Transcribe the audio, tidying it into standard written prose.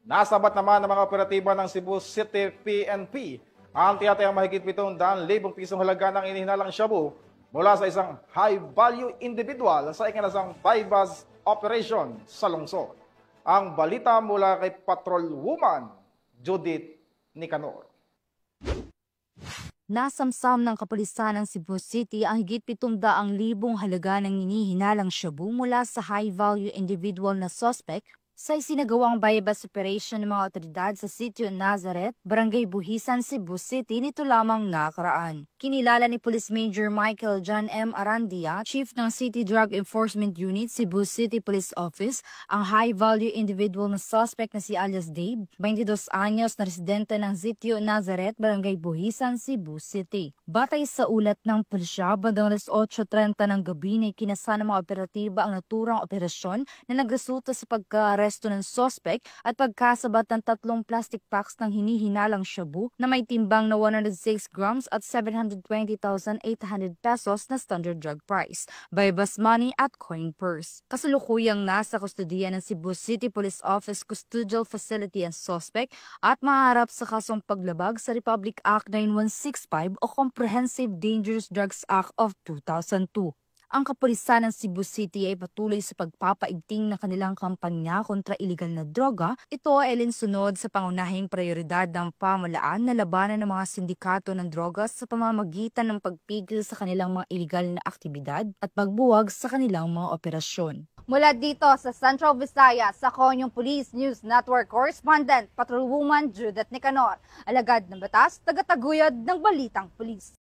Nasabat naman ng mga operatiba ng Cebu City PNP ang tiyatayang mahigit 700,000 pisong halaga ng inihinalang shabu mula sa isang high-value individual sa ikinasang bypass operation sa lungsod. Ang balita mula kay Patrol Woman Judith Nicanor. Nasamsam ng kapulisan ng Cebu City ang higit 700,000 halaga ng hinihinalang shabu mula sa high-value individual na suspect sa isinagawang bypass operation ng mga otoridad sa Sitio Nazareth, Barangay Buhisan, Cebu City nito lamang nakaraan. Kinilala ni Police Major Michael John M. Arandia, Chief ng City Drug Enforcement Unit, Cebu City Police Office, ang high-value individual na suspect na si alias Dave, 22 anyos na residente ng Sitio Nazareth, Barangay Buhisan, Cebu City. Batay sa ulat ng pulisya, bandang 8:30 ng gabi na ikinasa ng mga operatiba ang naturang operasyon na nagresulta sa pagka-aresto ng suspect at pagkasabat ng 3 plastic packs ng hinihinalang shabu na may timbang na 106 grams at 720,800 pesos na standard drug price, bypass money at coin purse. Kasalukuyang nasa kustudiya ng Cebu City Police Office Custodial Facility ang suspect at maaharap sa kasong paglabag sa Republic Act 9165 o Comprehensive Dangerous Drugs Act of 2002. Ang kapulisan ng Cebu City ay patuloy sa pagpapaigting ng kanilang kampanya kontra iligal na droga. Ito ay alinsunod sa pangunahing prioridad ng pamahalaan na labanan ng mga sindikato ng droga sa pamamagitan ng pagpigil sa kanilang mga iligal na aktibidad at pagbuwag sa kanilang mga operasyon. Mula dito sa Central Visayas, ako yung Police News Network Correspondent, Patrolwoman Judith Nicanor, alagad ng batas, tagataguyod ng Balitang Pulis.